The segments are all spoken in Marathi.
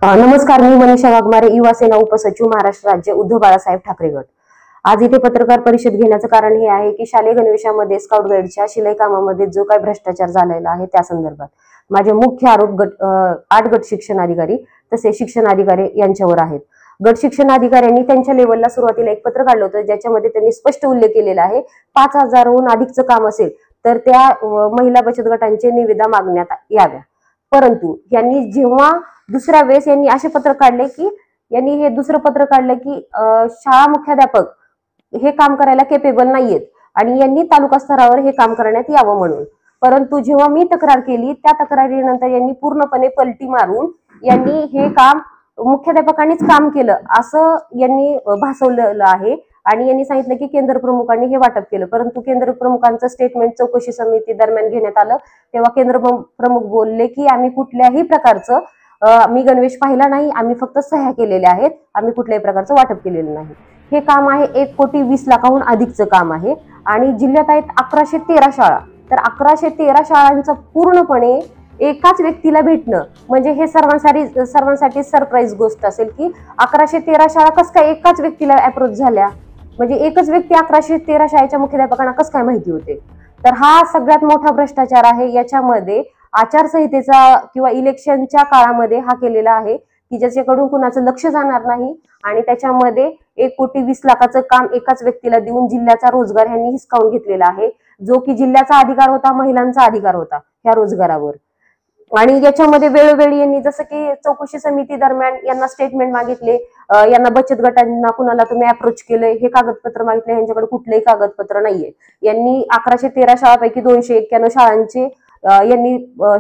नमस्कार, मी मनीषा वाघमारे, युवा सेना उपसचिव, महाराष्ट्र राज्य, उद्धव बाळासाहेब ठाकरे गट। आज इथे पत्रकार परिषद घेण्याचं कारण हे आहे की शालेय गणवेशामध्ये स्काउट गाईडच्या शिलाई कामामध्ये जो काही भ्रष्टाचार झालेला आहे त्या संदर्भात माझे मुख्य आरोप 8 गट शिक्षण अधिकारी तसे शिक्षण अधिकारी यांच्यावर आहेत। गट शिक्षण अधिकाऱ्यांनी त्यांच्या लेवलला सुरुवातीला एक पत्र काढलं होतं ज्याच्यामध्ये त्यांनी स्पष्ट उल्लेख केलेला आहे 5000हून अधिकचं काम असेल तर त्या महिला बचत गटांचे निविदा मागण्यात याव्या। परंतु यांनी जेव्हा दुसऱ्या वेळेस यांनी असे पत्र काढले की यांनी हे दुसरं पत्र काढलं की शाळा मुख्याध्यापक हे काम करायला केपेबल नाहीयेत आणि यांनी तालुका स्तरावर हे काम करण्यात यावं म्हणून। परंतु जेव्हा मी तक्रार केली त्या तक्रारीनंतर यांनी पूर्णपणे पलटी मारून यांनी हे काम मुख्याध्यापकांनीच काम केलं असं यांनी भासवलेलं आहे आणि यांनी सांगितलं की केंद्र प्रमुखांनी हे वाटप केलं। परंतु केंद्र प्रमुखांचं स्टेटमेंट चौकशी समिती दरम्यान घेण्यात आलं तेव्हा केंद्र प्रमुख बोलले की आम्ही कुठल्याही प्रकारचं मी गणवेश पाहिला नाही, आम्ही फक्त सह्या केलेल्या आहेत, आम्ही कुठल्याही प्रकारचं वाटप केलेलं नाही। हे काम आहे 1,20,00,000हून अधिकचं काम आहे आणि जिल्ह्यात आहेत 1113 शाळा। तर 1113 शाळांचं पूर्णपणे एकाच व्यक्तीला भेटणं म्हणजे हे सर्वांसाठी सरप्राईज गोष्ट असेल की 1113 शाळा कस काय एकाच व्यक्तीला अप्रोच झाल्या, म्हणजे एकच व्यक्ती 1113 शाळेच्या मुख्याध्यापकांना कस काय माहिती होते। तर हा सगळ्यात मोठा भ्रष्टाचार आहे। याच्यामध्ये आचारसंहितेचा किंवा इलेक्शनच्या काळामध्ये हा केलेला आहे की ज्याच्याकडून कुणाचं लक्ष जाणार नाही आणि त्याच्यामध्ये 1,20,00,000चं काम एकाच व्यक्तीला देऊन जिल्ह्याचा रोजगार यांनी हिसकावून घेतलेला आहे, जो की जिल्ह्याचा अधिकार होता, महिलांचा अधिकार होता ह्या रोजगारावर। आणि याच्यामध्ये वेळोवेळी यांनी जसं की चौकशी समिती दरम्यान यांना स्टेटमेंट मागितले, यांना बचत गटांना कुणाला तुम्ही अप्रोच केलंय हे कागदपत्र मागितले, यांच्याकडे कुठलंही कागदपत्र नाहीये। यांनी 1113 शाळांपैकी 291 शाळांचे यांनी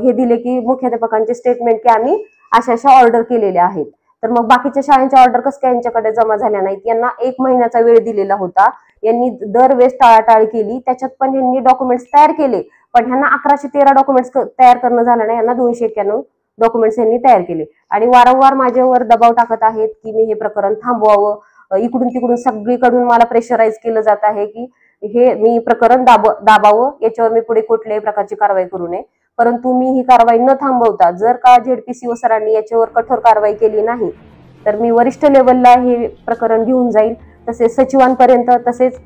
हे दिले की मुख्याध्यापकांचे स्टेटमेंट की आम्ही अशा ऑर्डर केलेल्या आहेत। तर मग बाकीच्या शाळांच्या ऑर्डर कसं काय यांच्याकडे जमा झाल्या नाहीत। यांना 1 महिन्याचा वेळ दिलेला होता, यांनी दरवेळेस टाळाटाळ केली, त्याच्यात पण यांनी डॉक्युमेंट्स तयार केले पण ह्यांना 1113 डॉक्युमेंट्स तयार करणं झालं नाही, यांना 291 डॉक्युमेंट्स यांनी तयार केले आणि वारंवार माझ्यावर दबाव टाकत आहेत की मी हे प्रकरण थांबवावं। इकडून तिकडून सगळीकडून मला प्रेशराईज केलं जात आहे की हे मी प्रकरण दाबावं, याच्यावर मी पुढे कुठल्याही प्रकारची कारवाई करू नये। परंतु मी ही कारवाई न थांबवता जर का ZPCO सरांनी याच्यावर कठोर कारवाई केली नाही तर मी वरिष्ठ लेवलला हे प्रकरण घेऊन जाईल, तसेच सचिवांपर्यंत, तसेच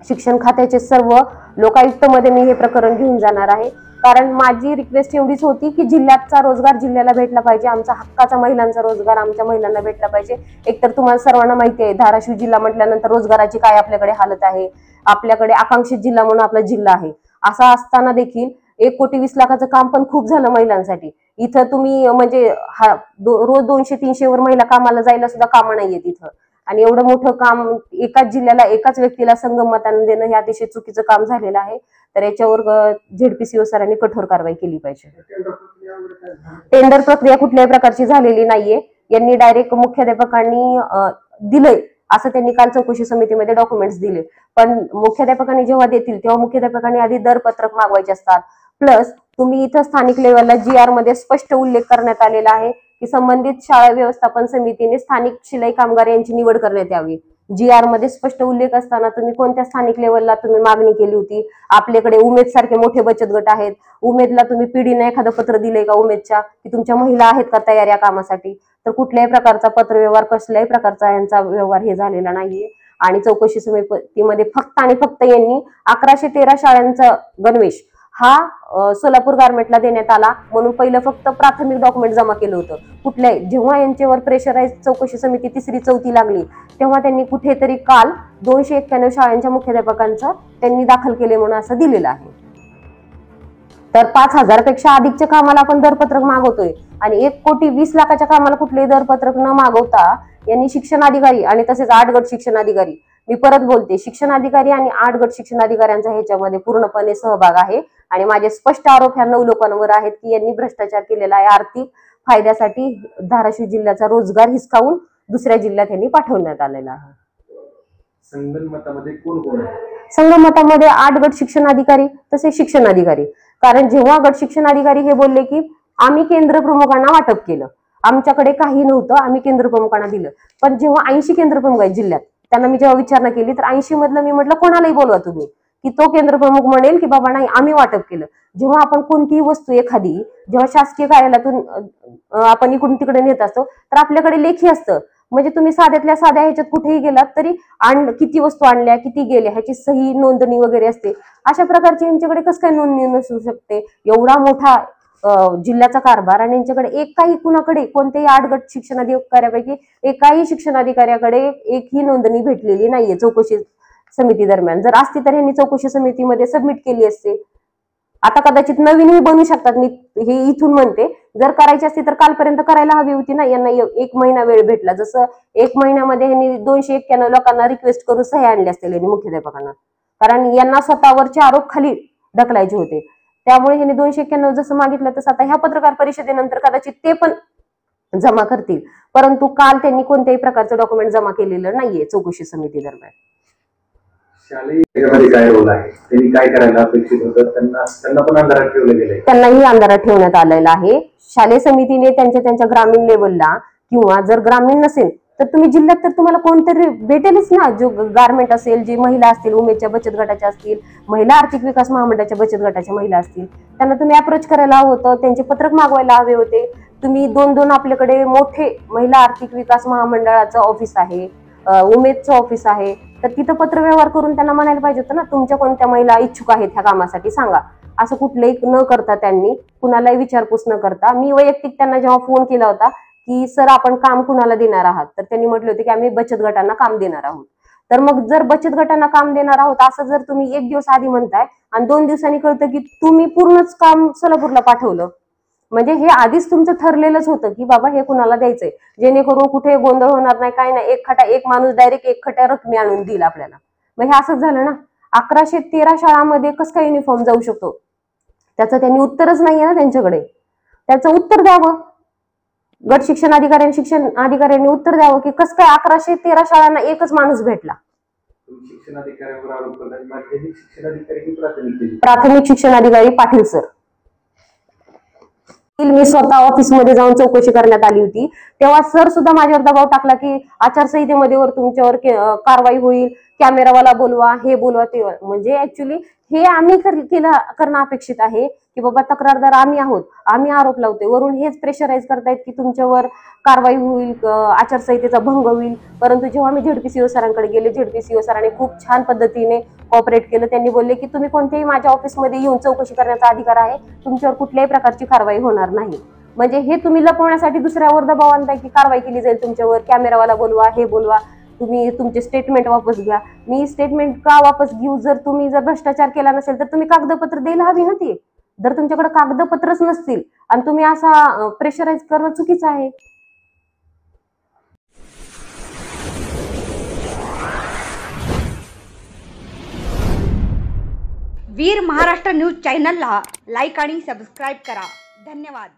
शिक्षण खात्याचे सर्व लोकायुक्तमध्ये मी हे प्रकरण घेऊन जाणार आहे। कारण माझी रिक्वेस्ट एवढीच होती की जिल्ह्याचा रोजगार जिल्ह्याला भेटला पाहिजे, आमचा हक्काचा महिलांचा रोजगार आमच्या महिलांना भेटला पाहिजे। एकतर तुम्हाला सर्वांना माहिती आहे धाराशिव जिल्हा म्हटल्यानंतर रोजगाराची काय आपल्याकडे हालत आहे, आपल्याकडे आकांक्षित जिल्हा म्हणून आपला जिल्हा आहे। असा असताना देखील 1,20,00,000चं काम पण खूप झालं महिलांसाठी। इथं तुम्ही म्हणजे रोज 200-300 वर महिला कामाला जायला सुद्धा कामं नाहीयेत इथं आणि एवढं मोठं काम एकाच जिल्ह्याला एकाच व्यक्तीला संगम मताने देणं हे अतिशय चुकीचं काम झालेलं आहे। तर याच्यावर ZPCO सरांनी कठोर कारवाई केली पाहिजे। टेंडर प्रक्रिया कुठल्याही प्रकारची झालेली नाहीये, यांनी डायरेक्ट मुख्याध्यापकांनी दिलंय असं त्यांनी काल चौकशी समितीमध्ये डॉक्युमेंट्स दिले, पण मुख्याध्यापकांनी जेव्हा देतील तेव्हा मुख्याध्यापकांनी आधी दरपत्रक मागवायचे असतात। प्लस तुम्ही इथं स्थानिक लेवलला GR मध्ये स्पष्ट उल्लेख करण्यात आलेला आहे की संबंधित शाळा व्यवस्थापन समितीने स्थानिक शिलाई कामगार यांची निवड करण्यात यावी। GR मध्ये स्पष्ट उल्लेख असताना तुम्ही कोणत्या स्थानिक लेवलला तुम्ही मागणी केली होती? आपल्याकडे उमेद सारखे मोठे बचत गट आहेत, उमेदला तुम्ही पिढीने एखादं पत्र दिलंय का उमेदच्या की तुमच्या महिला आहेत का तयार या कामासाठी? तर कुठल्याही प्रकारचा पत्रव्यवहार, कसल्याही प्रकारचा यांचा व्यवहार हे झालेला नाहीये। आणि चौकशी समितीमध्ये फक्त आणि फक्त यांनी 1113 शाळांचा गणवेश हा सोलापूर गारमेंटला देण्यात आला म्हणून पहिलं फक्त प्राथमिक डॉक्युमेंट जमा केलं होतं। कुठल्याही जेव्हा यांच्यावर प्रेशराईज चौकशी समिती 3री-4थी लागली तेव्हा त्यांनी कुठेतरी काल 291 शाळांच्या मुख्याध्यापकांचं त्यांनी दाखल केले म्हणून असं दिलेलं आहे। तर 5000 पेक्षा अधिकच्या कामाला आपण दरपत्रक मागवतोय आणि 1,20,00,000च्या कामाला कुठलेही दरपत्रक न मागवता यांनी शिक्षण अधिकारी आणि तसेच 8 गट शिक्षण अधिकारी, मी परत बोलते, शिक्षण अधिकारी आणि 8 गट शिक्षण अधिकाऱ्यांचा ह्याच्यामध्ये पूर्णपणे सहभाग आहे आणि माझे स्पष्ट आरोप ह्या 9 लोकांवर आहेत की यांनी भ्रष्टाचार केलेला आहे। आर्थिक फायद्यासाठी धाराशिव जिल्ह्याचा रोजगार हिसकावून दुसऱ्या जिल्ह्यात यांनी पाठवण्यात आलेला आहे। संगणमतामध्ये कोण कोण आहे? संगणमतामध्ये 8 गट शिक्षण अधिकारी तसे शिक्षण अधिकारी। कारण जेव्हा गट शिक्षण अधिकारी हे बोलले की आम्ही केंद्र प्रमुखांना वाटप केलं, आमच्याकडे काही नव्हतं, आम्ही केंद्र प्रमुखांना दिलं, पण जेव्हा 80 केंद्र प्रमुख आहेत जिल्ह्यात त्यांना मी जेव्हा विचारणा केली तर 80 मधलं मी म्हटलं कोणालाही बोलवा तुम्ही की तो केंद्र प्रमुख म्हणेल की बाबा नाही आम्ही वाटप केलं। जेव्हा आपण कोणतीही वस्तू एखादी जेव्हा शासकीय कार्यालयातून आपण इकडून तिकडे नेत असतो तर आपल्याकडे लेखी असतं. म्हणजे तुम्ही साध्यातल्या साध्या ह्याच्यात कुठेही गेलात तरी किती वस्तू आणल्या, किती गेल्या ह्याची सही नोंदणी वगैरे असते. अशा प्रकारची यांच्याकडे कसं काय नोंदणी नसू शकते? एवढा मोठा जिल्ह्याचा कारभार आणि यांच्याकडे एकही कुणाकडे कोणत्याही 8 गट शिक्षणाधिकाऱ्यापैकी एकाही शिक्षणाधिकाऱ्याकडे एकही नोंदणी भेटलेली नाहीये चौकशी समिती दरम्यान. जर असती तर यांनी चौकशी समितीमध्ये सबमिट केली असते. आता कदाचित नवीनही बनू शकतात, मी हे इथून म्हणते. जर करायची असती तर कालपर्यंत करायला हवी होती ना. यांना 1 महिना वेळ भेटला. जसं 1 महिन्यामध्ये यांनी 291 लोकांना रिक्वेस्ट करून सही आणली असतील यांनी मुख्याध्यापकांना, कारण यांना स्वतःवरचे आरोप खाली ढकलायचे होते. त्यामुळे यांनी 291 जसं मागितलं तसं आता ह्या पत्रकार परिषदेनंतर कदाचित ते पण जमा करतील. परंतु काल त्यांनी कोणत्याही प्रकारचं डॉक्युमेंट जमा केलेलं नाहीये चौकशी समिती दरम्यान. शालेय काय रोल आहे, त्यांनी काय करायला अपेक्षित होतं, त्यांना पण अंधारात ठेवलं गेलंय. त्यांनाही अंधारात ठेवण्यात आलेला आहे. शालेय समितीने त्यांच्या ग्रामीण लेवलला, किंवा जर ग्रामीण नसेल तर तुम्ही जिल्ह्यात तर तुम्हाला कोणतरी भेटेलच ना, जो गारमेंट असेल, जे महिला असतील, उमेदच्या बचत गटाच्या असतील, महिला आर्थिक विकास महामंडळाच्या बचत गटाच्या महिला असतील, त्यांना तुम्ही अप्रोच करायला हवं होतं, त्यांचे पत्रक मागवायला हवे होते. तुम्ही 2-2 आपल्याकडे मोठे महिला आर्थिक विकास महामंडळाचं ऑफिस आहे, उमेदचं ऑफिस आहे, तर तिथं पत्रव्यवहार करून त्यांना म्हणायला पाहिजे होतं ना, तुमच्या कोणत्या महिला इच्छुक आहेत ह्या कामासाठी सांगा. असं कुठलंही न करता त्यांनी कुणालाही विचारपूस न करता, मी वैयक्तिक त्यांना जेव्हा फोन केला होता की सर आपण काम कुणाला देणार आहात, तर त्यांनी म्हटले होते की आम्ही बचत गटांना काम देणार आहोत. तर मग जर बचत गटांना काम देणार आहोत असं जर तुम्ही 1 दिवस आधी म्हणताय आणि 2 दिवसांनी कळतं की तुम्ही पूर्णच काम सोलापूरला पाठवलं, म्हणजे हे आधीच तुमचं ठरलेलंच होतं की बाबा हे कुणाला द्यायचंय, जेणेकरून कुठे गोंधळ होणार नाही, काय नाही. एक माणूस डायरेक्ट एकखट्या रकमी आणून देईल आपल्याला. मग हे असंच झालं ना. 1113 शाळांमध्ये कसं काय युनिफॉर्म जाऊ शकतो, त्याचं त्यांनी उत्तरच नाहीये ना त्यांच्याकडे. त्याचं उत्तर द्यावं. गट शिक्षण अधिकाऱ्यांनी उत्तर द्यावं की कसं काय 1113 शाळांना एकच माणूस भेटला. शिक्षण अधिकाऱ्यांवर आरोप करतात, माध्यमिक शिक्षण अधिकारी की प्राथमिक शिक्षण अधिकारी पाटील सर. मी स्वतः ऑफिसमध्ये जाऊन चौकशी करण्यात आली होती, तेव्हा सर सुद्धा माझ्यावर दबाव टाकला की आचारसंहितेमध्ये तुमच्यावर कारवाई होईल, कॅमेरावाला बोलवा, हे बोलवा, ते. म्हणजे ऍक्च्युली हे आम्ही करणं अपेक्षित आहे की बाबा तक्रारदार आम्ही आहोत, आम्ही आरोप लावतोय, वरून हेच प्रेशराईज करतायत की तुमच्यावर कारवाई होईल, आचारसंहितेचा भंग होईल. परंतु जेव्हा मी झेडपीसीओ सरांकडे गेले, झेडपीसीओ सरांनी खूप छान पद्धतीने कॉपरेट केलं. त्यांनी बोलले की तुम्ही कोणत्याही माझ्या ऑफिसमध्ये येऊन चौकशी करण्याचा अधिकार आहे, तुमच्यावर कुठल्याही प्रकारची कारवाई होणार नाही. म्हणजे हे तुम्ही लपवण्यासाठी दुसऱ्यावर दबाव आणताय की कारवाई केली जाईल तुमच्यावर, कॅमेरावाला बोलवा, हे बोलवा, तुम्ही तुमचे स्टेटमेंट वापस घ्या. मी स्टेटमेंट का वापस घेऊ? जर तुम्ही भ्रष्टाचार केला नसेल तर तुम्ही कागदपत्र द्यायला हवी ना ती. जर तुमच्याकडे कागदपत्रच नसतील आणि तुम्ही असा प्रेशराईज करणं चुकीचं आहे. वीर महाराष्ट्र न्यूज चॅनलला लाईक आणि सबस्क्राईब करा. धन्यवाद.